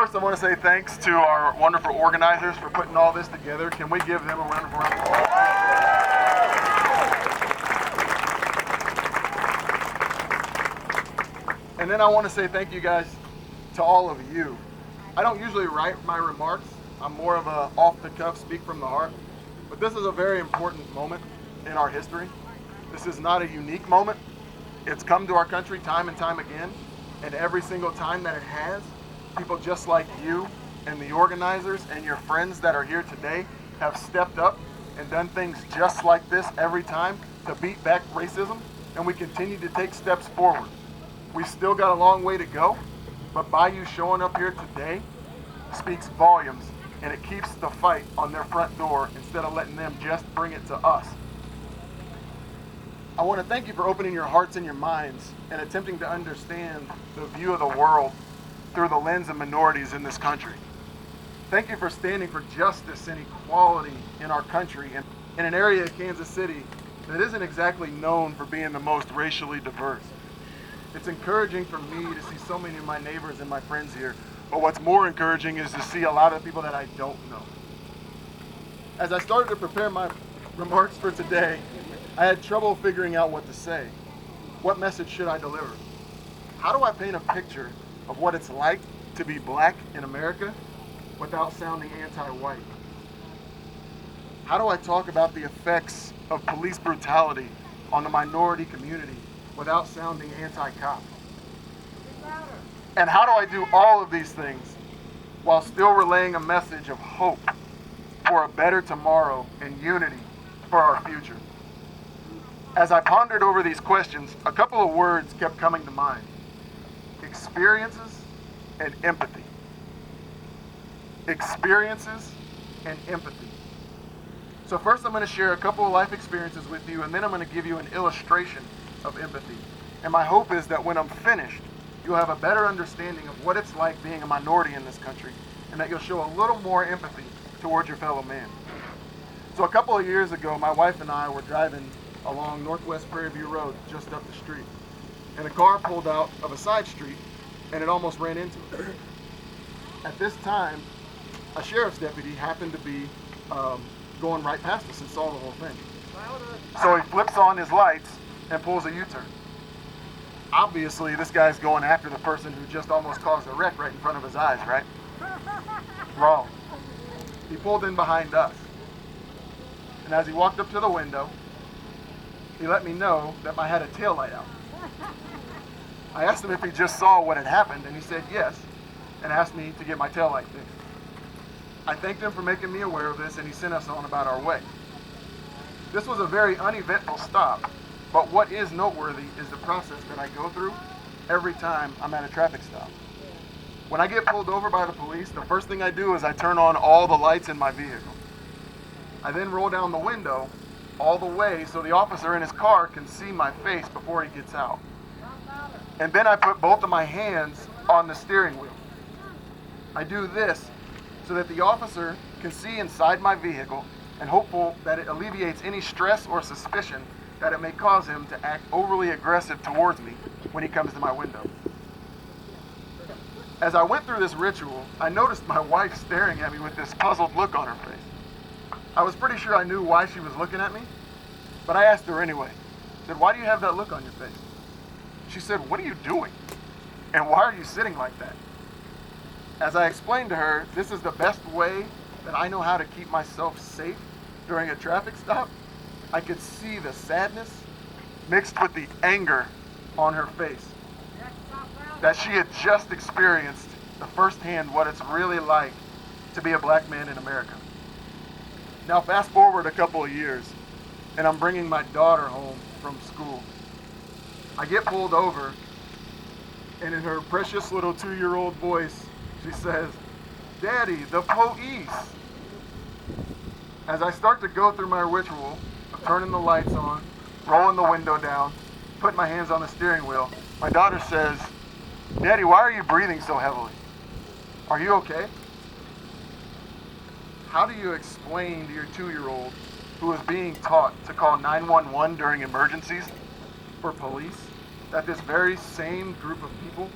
first I want to say thanks to our wonderful organizers for putting all this together. Can we give them a round of applause? And then I want to say thank you guys to all of you. I don't usually write my remarks. I'm more of a off-the-cuff, speak from the heart. But this is a very important moment in our history. This is not a unique moment. It's come to our country time and time again. And every single time that it has, people just like you and the organizers and your friends that are here today have stepped up and done things just like this every time to beat back racism. And we continue to take steps forward. We've still got a long way to go, but by you showing up here today speaks volumes, and it keeps the fight on their front door instead of letting them just bring it to us. I want to thank you for opening your hearts and your minds and attempting to understand the view of the world through the lens of minorities in this country. Thank you for standing for justice and equality in our country and in an area of Kansas City that isn't exactly known for being the most racially diverse. It's encouraging for me to see so many of my neighbors and my friends here, but what's more encouraging is to see a lot of people that I don't know. As I started to prepare my remarks for today, I had trouble figuring out what to say. What message should I deliver? How do I paint a picture of what it's like to be black in America without sounding anti-white? How do I talk about the effects of police brutality on the minority community without sounding anti-cop? And how do I do all of these things while still relaying a message of hope for a better tomorrow and unity for our future? As I pondered over these questions, a couple of words kept coming to mind: experiences and empathy. Experiences and empathy. So first I'm going to share a couple of life experiences with you, and then I'm going to give you an illustration of empathy. And my hope is that when I'm finished, you'll have a better understanding of what it's like being a minority in this country, and that you'll show a little more empathy towards your fellow man. So a couple of years ago, my wife and I were driving along Northwest Prairie View Road just up the street, and a car pulled out of a side street and it almost ran into us. At this time, a sheriff's deputy happened to be going right past us and saw the whole thing. So he flips on his lights and pulls a U-turn. Obviously, this guy's going after the person who just almost caused a wreck right in front of his eyes, right? Wrong. He pulled in behind us. And as he walked up to the window, he let me know that I had a taillight out. I asked him if he just saw what had happened, and he said yes, and asked me to get my taillight fixed. I thanked him for making me aware of this, and he sent us on about our way. This was a very uneventful stop, but what is noteworthy is the process that I go through every time I'm at a traffic stop. When I get pulled over by the police, the first thing I do is I turn on all the lights in my vehicle. I then roll down the window all the way so the officer in his car can see my face before he gets out. And then I put both of my hands on the steering wheel. I do this so that the officer can see inside my vehicle, and hopeful that it alleviates any stress or suspicion that it may cause him to act overly aggressive towards me when he comes to my window. As I went through this ritual, I noticed my wife staring at me with this puzzled look on her face. I was pretty sure I knew why she was looking at me, but I asked her anyway. I said, "Why do you have that look on your face?" She said, "What are you doing? And why are you sitting like that?" As I explained to her, this is the best way that I know how to keep myself safe during a traffic stop, I could see the sadness mixed with the anger on her face. That she had just experienced the firsthand what it's really like to be a black man in America. Now fast forward a couple of years, and I'm bringing my daughter home from school. I get pulled over, and in her precious little 2-year-old voice, she says, "Daddy, the police." As I start to go through my ritual of turning the lights on, rolling the window down, putting my hands on the steering wheel, my daughter says, "Daddy, why are you breathing so heavily? Are you okay?" How do you explain to your 2-year-old who is being taught to call 911 during emergencies for police that this very same group of people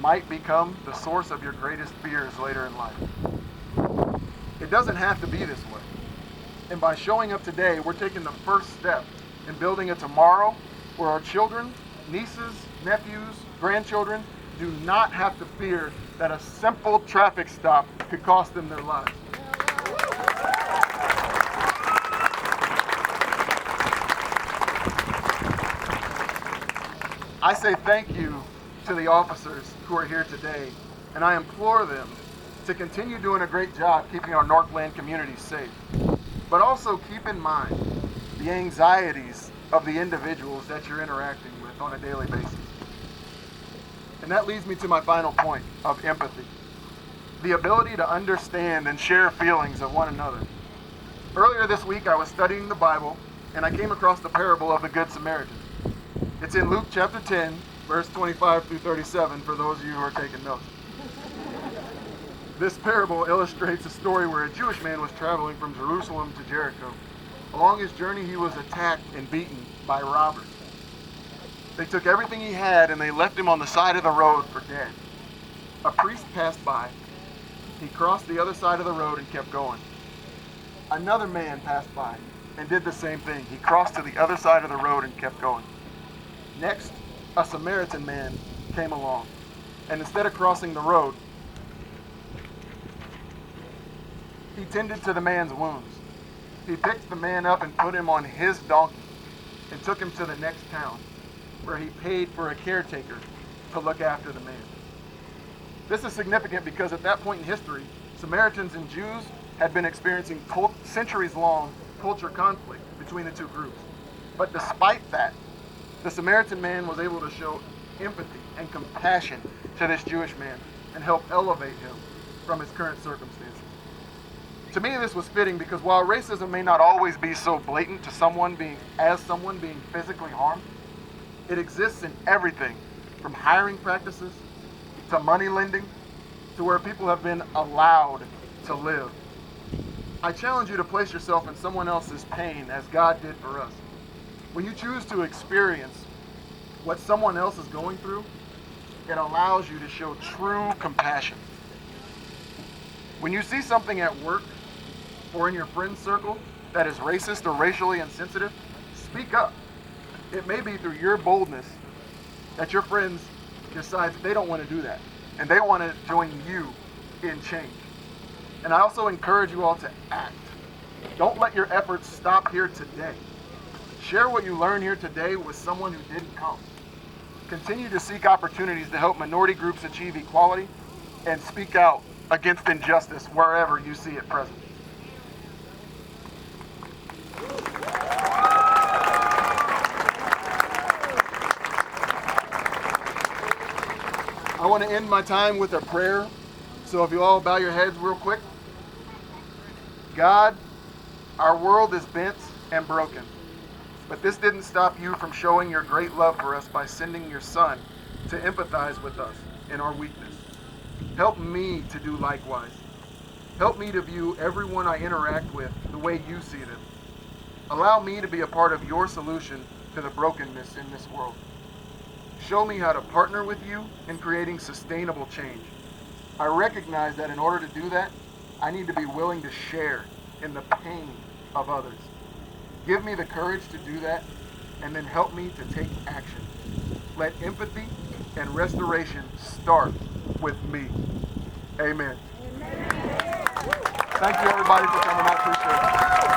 might become the source of your greatest fears later in life. It doesn't have to be this way. And by showing up today, we're taking the first step in building a tomorrow where our children, nieces, nephews, grandchildren do not have to fear that a simple traffic stop could cost them their lives. I say thank you to the officers who are here today, and I implore them to continue doing a great job keeping our Northland community safe. But also keep in mind the anxieties of the individuals that you're interacting with on a daily basis. And that leads me to my final point of empathy. The ability to understand and share feelings of one another. Earlier this week I was studying the Bible and I came across the parable of the Good Samaritan. It's in Luke chapter 10, verse 25 through 37 for those of you who are taking notes. This parable illustrates a story where a Jewish man was traveling from Jerusalem to Jericho. Along his journey, he was attacked and beaten by robbers. They took everything he had and they left him on the side of the road for dead. A priest passed by. He crossed the other side of the road and kept going. Another man passed by and did the same thing. He crossed to the other side of the road and kept going. Next, a Samaritan man came along, and instead of crossing the road, he tended to the man's wounds. He picked the man up and put him on his donkey and took him to the next town, where he paid for a caretaker to look after the man. This is significant because at that point in history, Samaritans and Jews had been experiencing centuries-long culture conflict between the two groups. But despite that, the Samaritan man was able to show empathy and compassion to this Jewish man and help elevate him from his current circumstances. To me, this was fitting because while racism may not always be so blatant to someone being physically harmed, it exists in everything from hiring practices to money lending to where people have been allowed to live. I challenge you to place yourself in someone else's pain as God did for us. When you choose to experience what someone else is going through, it allows you to show true compassion. When you see something at work or in your friend circle that is racist or racially insensitive, speak up. It may be through your boldness that your friends decide that they don't want to do that and they want to join you in change. And I also encourage you all to act. Don't let your efforts stop here today. Share what you learn here today with someone who didn't come. Continue to seek opportunities to help minority groups achieve equality and speak out against injustice wherever you see it present. I want to end my time with a prayer. So if you all bow your heads real quick. God, our world is bent and broken. But this didn't stop you from showing your great love for us by sending your Son to empathize with us in our weakness. Help me to do likewise. Help me to view everyone I interact with the way you see them. Allow me to be a part of your solution to the brokenness in this world. Show me how to partner with you in creating sustainable change. I recognize that in order to do that, I need to be willing to share in the pain of others. Give me the courage to do that, and then help me to take action. Let empathy and restoration start with me. Amen. Thank you, everybody, for coming. I appreciate it.